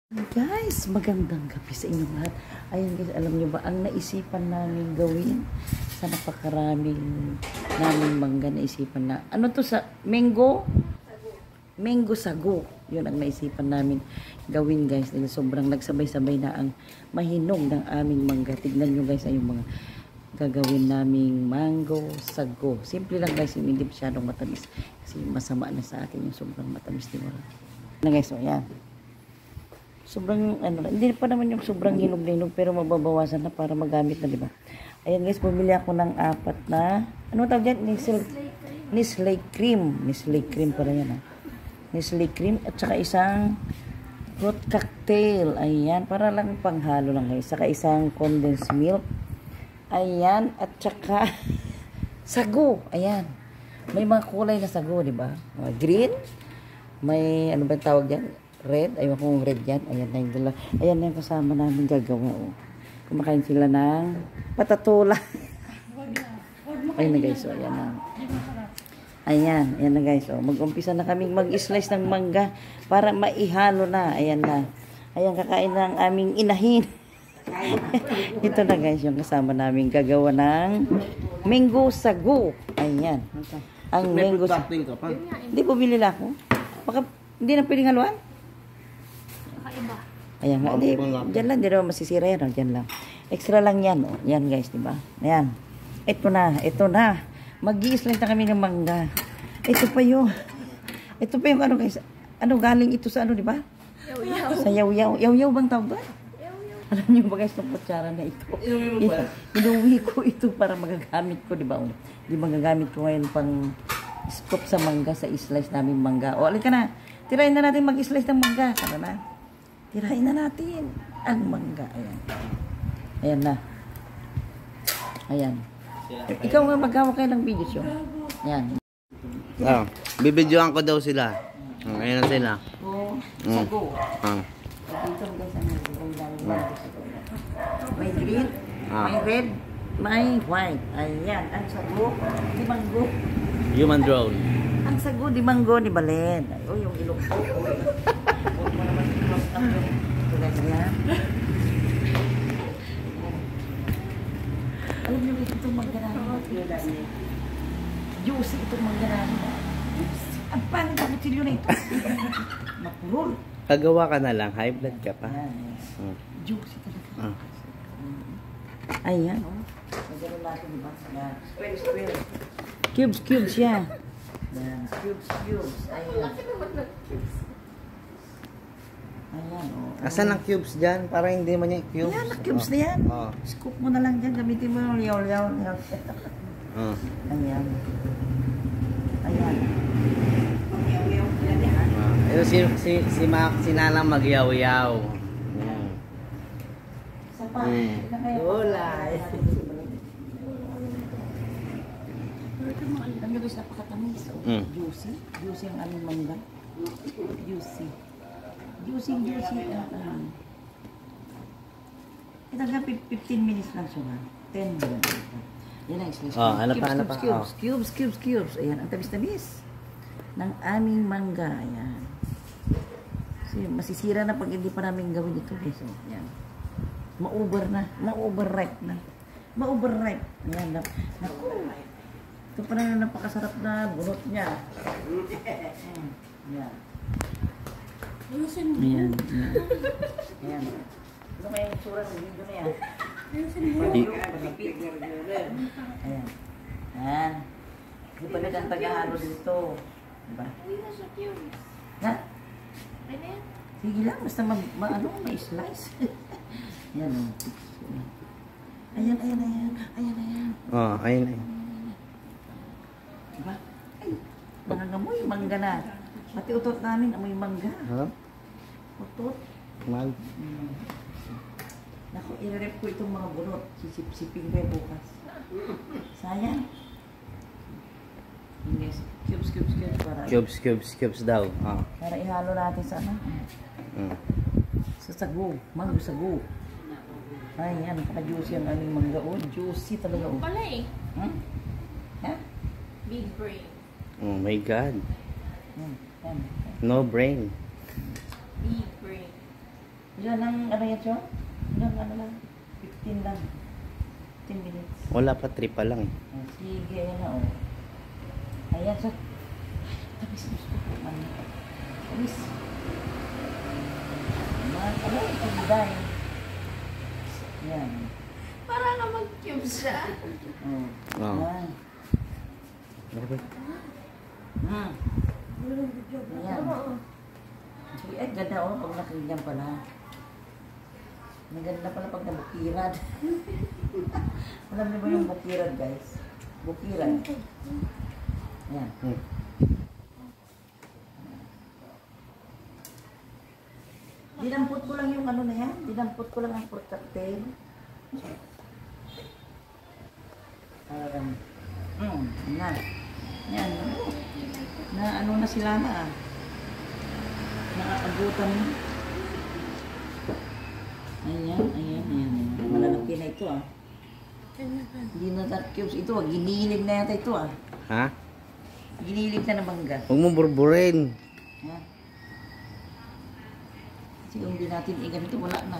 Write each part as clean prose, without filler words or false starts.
Guys, magandang gabi sa inyo lahat. Ayun guys, alam nyo ba, ang naisipan namin gawin sa napakaraming namin mangga naisipan na, ano to sa, mango? Mango sago. Yun ang naisipan namin gawin guys. Dahil sobrang nagsabay-sabay na ang mahinog ng aming mangga. Tignan nyo guys, ay yung mga gagawin naming mango sago. Simple lang guys, hindi masyadong matamis. Kasi masama na sa akin yung sobrang matamis din wala. Na guys, so yan. Sobrang, hindi pa naman yung sobrang hinog na hinog, pero mababawasan na para magamit na, di ba? Ayan guys, bumili ako ng 4 na, ano tawag yan? Nestle cream. Nestle cream pala yan, ha? Nestle cream, at saka isang fruit cocktail. Ayan, para lang panghalo lang guys. Saka isang condensed milk. Ayan, at saka sago. Ayan. May mga kulay na sago, di ba? Green. May, ano ba tawag yan? Red, ayun kung red yan. Ayan na yung dala. Ayan na yung kasama namin gagawa. Oh. Kumakain sila ng patatula. Ayun na guys. Oh, ayan na. Ayan na guys. Oh. Mag-umpisa na kaming mag-slice ng mangga para maihalo na. Ayan na. Ayan, kakain ng aming inahin. Ito na guys, yung kasama namin gagawa ng mango sago. Ayan. Ang mango sago. Hindi po bili lang ako. Baka hindi na pwedeng haluan? Ayan nga, dyan lang, di naman masisira yan, dyan lang. Extra lang yan, oh. Yan guys, diba? Ayan. Ito na. Mag-i-slice na kami ng mangga. Ito pa yung ano guys, ano galing ito sa ano, diba? Yaw-yaw. Sa yaw-yaw. Yaw-yaw bang tawag ba? Alam niyo ba guys, itong kutsara na ito? Inuwi ko ito para magagamit ko, diba? Di magagamit ko ngayon pang scoop sa mangga, sa slice namin mangga. O, alin ka na. Tirahin na natin mag-slice ng mangga. Tara na. Tirahin na natin ang mangga. Ayan. Ayan na. Ayan. Ikaw nga magawa kayo ng video show. Ayan. Oh, bibidyoan ko daw sila. Ayan na sila. Sago. May green, may red, may white. Ayan. Ang sago, di manggo. Human drone. Ang sago, di manggo, di balen. O, yung ilong ko. Huwag mo naman i-close up yung tulad niya. Alam niyo, itong mangganano. Juicy itong mangganano. Ang pangit ang kutsilyo na ito. Mapurol. Kagawa ka na lang, high blood ka pa. Juicy talaga. Ayan, oh. Magano natin, diba? Square. Cubes yan. Ayan, cubes. Ayan. Ayan, oh. Asan ang cubes dyan? Para hindi man yung cubes. Ayan, ang cubes na yan. Scoop mo na lang dyan. Gamitin mo yung yaw-yaw. Ayan. Ito si Nanang mag-yaw-yaw. Isa pa. Gulay. Alam nyo guys, napakatamis. Juicy ang aming mangga. Juicy. Ito nga 15 minutes lang siya. 10 minutes. Yan ang slice. Ano pa? Cubes. Ayan, ang tamis-tamis ng aming mangga. Ayan. So, masisira na pag hindi pa namin gawin ito. So, ayan. Ma-overripe na. Ayan. Naku. Ito pa na napakasarap na bunot niya. Ayan. Ayan. Ano kaya yung tsura ng video na yan? Ayan. Hindi pa rin ang tagahalo dito. Diba? Ha? Sige lang, basta may slice. Ayan. Ayan. Oh, ayun. Diba? Ay, nangangamoy, mangga na. Pati utot namin, amoy mangga. Utot. Mal. Naku, i-rep ko itong mga bunot. Sisipsipin ko yung bukas. Sayang. Yes, cubes para. Cubes daw. Para ihalo natin sa ano? Sa sago. Mango sago. Ay, yan. Napaka-juicy ang aming mangga. Oh, juicy talaga. Oh. Pala eh. Ha? Big brain. Oh my God. Yan. No brain. Big brain. Yan ang ano yan siya? Yan ano lang. 15 lang. 15 minutes. Wala pa, 3 pa lang. Oh, sige, ayan na oh. Ayan siya. Tapos gusto ko. Tapos. Ano, ito dahil. Yan. Para nga mag-cube siya. Oh. Oh. Yan. Hmm. Ayan. Ay, ganda oh, pag nakinggan pala. Maganda pala pag nabukirad. Alam niyo ba yung bukirad, guys? Bukirad. Ayan. Dinampot ko lang yung ano na yan. Dinampot ko lang ang protective. Na. Yan. Na ano na sila na ah. Nakakagutan na. Ayan. Malalaki na ito ah. Hindi na dark cubes. Ito ah, ginilig na yata ito ah. Ha? Ginilig na ng bangga. Huwag mo burburin. Ha? Kasi kung hindi natin ganito, wala na.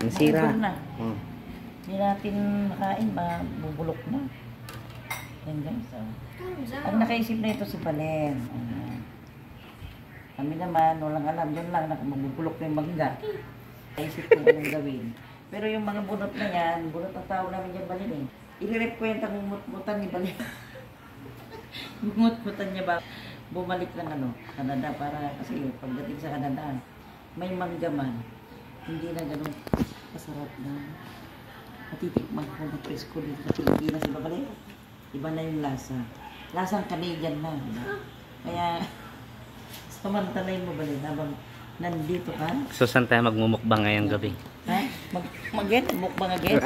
Nasira. Maibol na. Oh. Hindi natin makain, mabubulok na. Yan guys ah. Ang nakaisip na ito si Palen. Ayan. Kami naman, walang alam, yun lang, magbubulok na yung bangga. Naisip ko anong gawin. Pero yung mga bunot na yan, bunot na tao namin dyan Balin eh. Ire-rekwenta ng mut-mutan ni Balin. Mut-mutan niya ba? Bumalik ng ano, Canada para, kasi pagdating sa Canada, may mangga man. Hindi na ganun masarap na. Matitikman ko na presko dito sa Pilipinas, iba Balin? Iba na yung lasa. Lasang Canadian na. Diba? Kaya, samantalayin mo Balin habang nandito ka. So, saan tayo magmumukbang ngayong gabi? Ha? Mag-get? Mukbang again?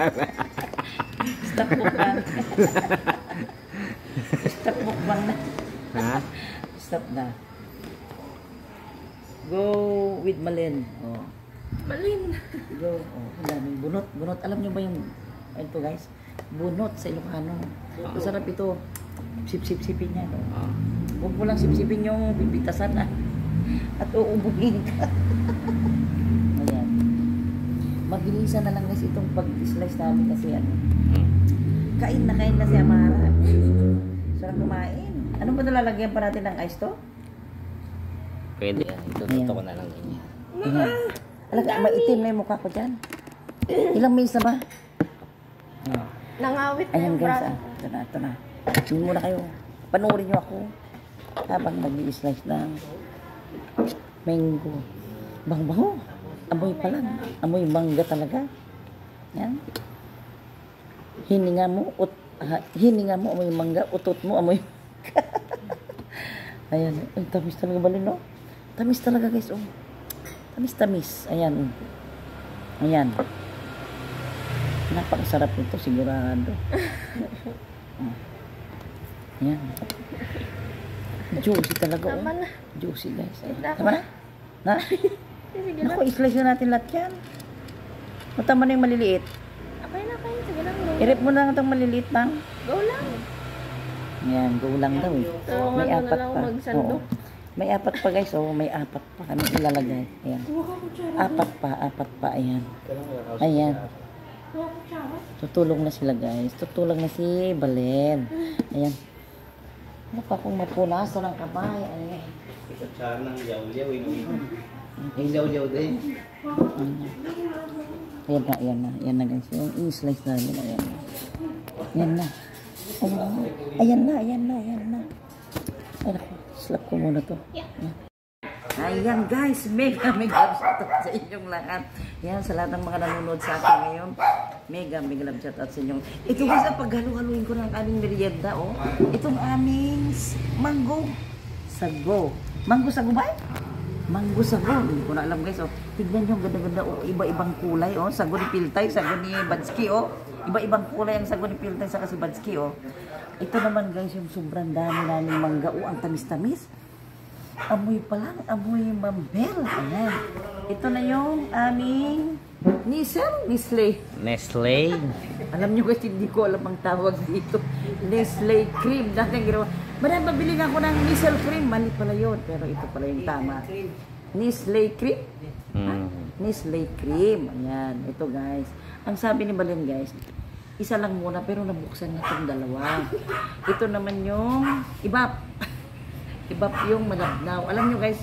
Stop mukbang. Stop mukbang na. Ha? Stop na. Go with Malin. Oh. Malin. Go. Oh, ang daming bunot. Bunot. Alam nyo ba yung, ito guys? Bunot sa Ilocano. Masarap ito. Sip-sip-sipin niya. No? Oh. Huwag mo lang sip-sipin yung bibitasan ah. At uubugin ka. Ayan. Mabilisan na lang guys itong pag-slice namin kasi ano. Kain na si Amara. Sarap kumain. Ano ba nalalagyan pa natin ng ice to? Pwede yan. Itututo ko na lang din yan. Ayan. Alaga, maitim na yung mukha ko dyan. Ilang minutes na ba? Ayan. Nangawit na Ayan yung guys bra. ah. Ito na. Tingin muna kayo. Panoorin nyo ako. Habang nag-i-slice ng mango. Bang-bango. Amoy pa lang. Amoy mangga talaga. Yan. Hininga mo, amoy mangga. Utot mo, amoy mangga. Ayan. Ay, tamis talaga Balin, no? Tamis talaga, guys. Oh. Tamis. Ayan. Ayan. Napakasarap nito, sigurado. Ayan. Juicy talaga. Tama Oh. na. Juicy, guys. Wait na ako. Tama na? Na? Sige lang. Naku, i-slice na natin lahat yan. Matama na yung maliliit. Okay na kayo. Sige lang. Go. I-rep mo na itong maliliit lang. Go lang. Yan, go lang daw eh. Tulungan mo na lang ako magsandok. Oo. May apat pa guys, oh. May apat pa kami ilalagay. Ayan. Apat pa. Ayan. Ayan. Tutulong na sila guys. Tutulong na si Balen. Ayan. Ano pa kung mapunasan ng kamay. Ayan. Ikatsara ng yaw-yaw. Yung yaw-yaw din. Ayan na guys. Yung i-slice namin. Ayan na. Ayan na. Ay, naku. Slap ko muna to. Ayan guys. Mega shoutout sa inyong lahat. Ayan, sa lahat ng mga nanonood sa akin ngayon. Mega love shoutout sa inyong. Ito guys, paghalu-haluin ko ng aming merienda. Oh. Itong aming mango sago. Mango sago ba? Mango sago. Hindi ko na alam guys. Oh. Tignan nyo, ganda-ganda. Oh. Iba-ibang kulay. Oh. Sago ni Piltay, sago ni Badsky. Oh. Iba-ibang kulay ang sago ni Piltay sa kasi Badsky. Oh. Ito naman guys, yung sobrang dami namin mangga. Oh, ang tamis-tamis. Amoy pa lang. Amoy mambel. Ayan. Ito na yung aming Nestle. Alam nyo guys, hindi ko alam ang tawag dito. Nestle cream. Dati ang ginawa. Madami mabili ako ng Nestle cream. Mali pala yun. Pero ito pala yung tama. Nestle cream. Nestle cream. Ayan, ito guys. Ang sabi ni Balen guys, isa lang muna pero nabuksan na itong dalawa. Ito naman yung ibap. Ibap yung malabnaw. Alam nyo guys,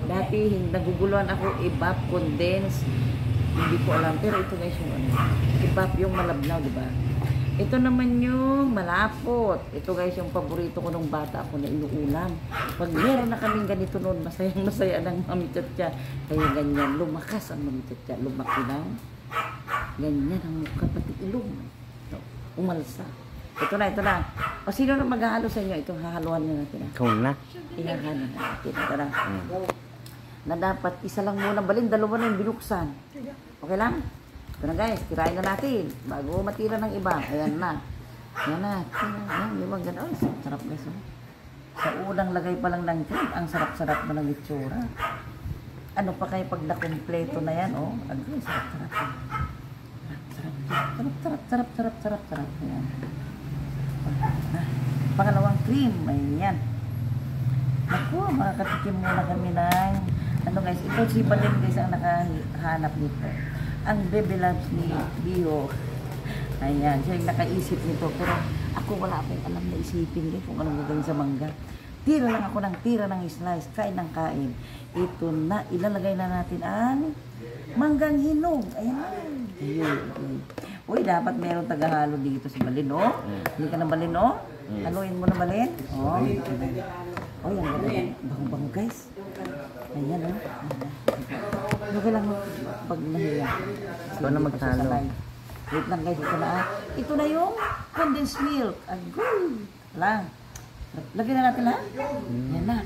dati naguguluhan ako ibap, condense. Hindi ko alam. Pero ito guys yung ano, ibap yung malabnaw, di ba? Ito naman yung malapot. Ito guys yung paborito ko nung bata ako na inuulam. Pag meron na kaming ganito noon, masaya ng Mami Chacha. Kaya ganyan, lumakas ang Mami Chacha. Lumaki lang. Ganyan ang mukha, pati ilong. Ito, umalsa. Ito na. O sino na maghahalo sa inyo? Ito, hahaluan na natin. Ikaw na. Ihahalo na natin. Ito na. Na dapat isa lang muna. Balin, dalawa na yung binuksan. Okay lang? Ito na guys, tirahin na natin. Bago matira ng iba. Ayan na. Ayan na. Ayan, di ba gano'n? Sarap guys. Oh. Sa unang lagay pa lang ng cake, ang sarap-sarap na ng itsura. Ano pa kayo pag nakumpleto na yan? Oh, agay, sarap-sarap. Sarap. Ayan. Pangalawang cream. Ayan. Naku, makakatikim muna kami ng ano guys, ito si Balen guys ang nakahanap nito. Ang Baby Loves ni Bio. Ayan, siya yung nakaisip nito. Pero ako wala akong alam na isipin guys kung anong gagawin sa mangga. Tira lang ako ng tira ng slice, kain ng kain. Ito na, ilalagay na natin ang manggang hinog. Ayan. Uy, dapat meron tagahalo dito si Balen, oh. Hindi ka na Balen, oh. Haluin mo na Balen. Oh, oh, yan Balen. Bang guys. Ayan, oh. Okay lang pag nahiya. Ikaw na magtalo. Wait lang guys, ito na. Ito na yung condensed milk. Agoy. Lang. Lagyan na natin lahat. Yan na.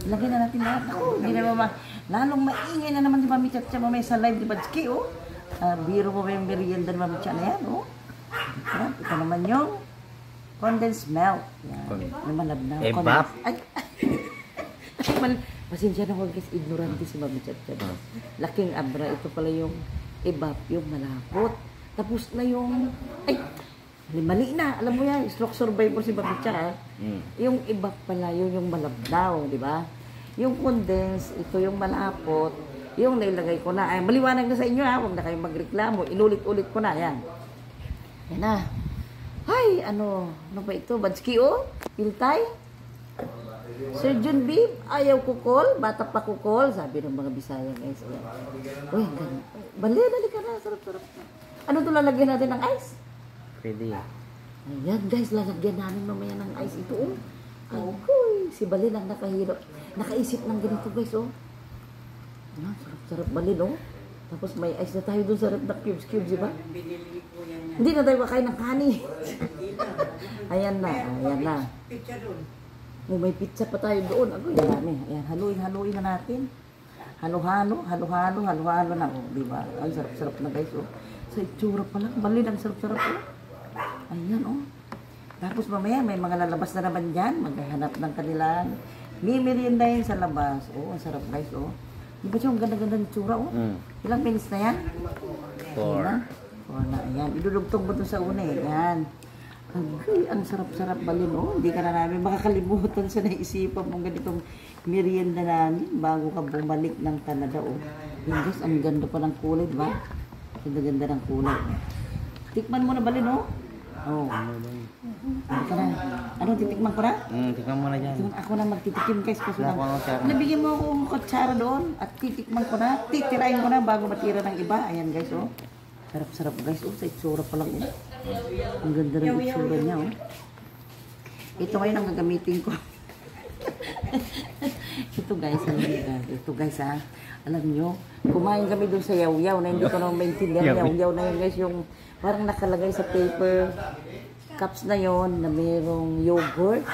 Lagyan na natin lahat. Ako, hindi na naman. Lalong maingay na naman si Mami Chacha mamaya sa live di Badski, oh. Biro mo ba yung merienda ni Mami Chacha na yan, oh. Ito naman yung condensed milk. Yan. Yung malabnaw. Ebap. Ay. Pasensya na huwag guys, ignorante si Mami Chacha. Laking abra. Ito pala yung ebap, yung malapot. Tapos na yung, ay, mali na. Alam mo yan, stroke survivor si Mami Chacha. Yung ebap pala, yun yung malabnaw, di ba? Yung condense, ito yung malapot. Yung nailagay ko na. Ay, maliwanag na sa inyo ha, huwag na kayong magreklamo. Inulit-ulit ko na, yan. Yan na. Ay, ano ba ito? Badski, oh? Piltay? Sir John B, ayaw kukol, bata pa kukol, sabi ng mga Bisaya guys. Uy, ang ganyan. Bali, dali ka na, sarap-sarap na. Ano ito lalagyan natin ng ice? Pwede. Ayan guys, lalagyan namin mamaya ng ice ito. Oh. Agoy, si Balin ang nakahirap. Nakaisip ng ganito guys, oh. Sarap-sarap Balin, oh. Tapos may ice na tayo doon sa red na cubes, di ba? Hindi na tayo makain ng kani. Ayan na. Oh, may pizza pa tayo doon. Agoy, dami. Ayan, haluin na natin. Halo-halo na. Oh, di ba? Ang sarap-sarap na guys, oh. Sa itsura pa lang. Balin, ang sarap-sarap, oh. Ayan, oh. Tapos mamaya, may mga lalabas na naman dyan. Maghahanap ng kanilang merienda yun sa labas. Oh, ang sarap guys, oh. Di ba siya ang ganda-ganda ng itsura, oh? Ilang minutes na yan? 4 na. Ayan, idudugtong mo doon sa una, eh. Ayan. Agay, ang sarap-sarap Balin, oh. Hindi ka na namin makakalimutan sa naisipan mong ganitong merienda namin bago ka bumalik ng Canada, oh. Yung guys, ang ganda pa ng kulay, di ba? Ganda-ganda ng kulay. Tikman mo na Balin, oh. Oh. Ano ka na? Ano, titikman ko na? Tikman mo na dyan. Ako na magtitikim guys. Kaso lang, nabigyan mo akong kutsara doon at titikman ko na. Titirain ko na bago matira ng iba. Ayan guys, oh. Sarap-sarap guys, oh. Sa itsura pa lang, oh. Ang ganda ng itsura niya, oh. Ito ngayon ang gagamitin ko. Ito guys, ha. Alam nyo, kumain kami doon sa yaw-yaw na hindi ko naman maintindihan. Yaw-yaw na yun guys, yung parang nakalagay sa paper cups na yon na mayroong yogurt.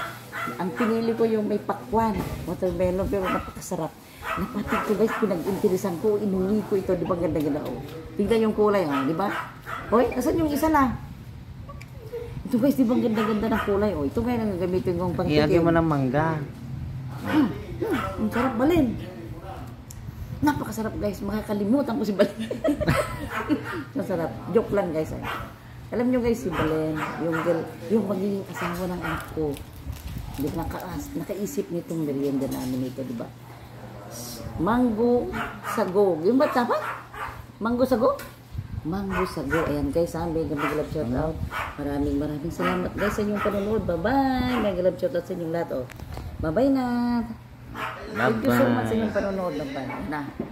Ang pinili ko yung may pakwan, watermelon, pero napakasarap. Napatid ko guys, pinag-interesan ko, inuwi ko ito, di ba ganda-ganda, oh. Tingnan yung kulay, oh, di ba? Hoy, asan yung isa na? Ito guys, di ba ganda-ganda ng kulay, oh. Ito ngayon ang gagamitin kong pangtikim. Iagay mo ng mangga. Ang sarap Balin. Napakasarap guys, makakalimutan ko si Balin. Masarap. Joke lang guys. Ay. Alam nyo guys, si Balin, yung magiging asawa ng anak ko, di ba, nakaisip nitong merienda namin ito, di ba? Mango sagog. Yung ba dapat? Mango sago? Mango sago. Ayan guys, mega love shout out. Maraming salamat guys sa inyong panonood. Bye-bye. Mega love shout out sa inyong lahat. Oh. Bye-bye na. Thank you so much sa inyong panonood. Bye-bye na.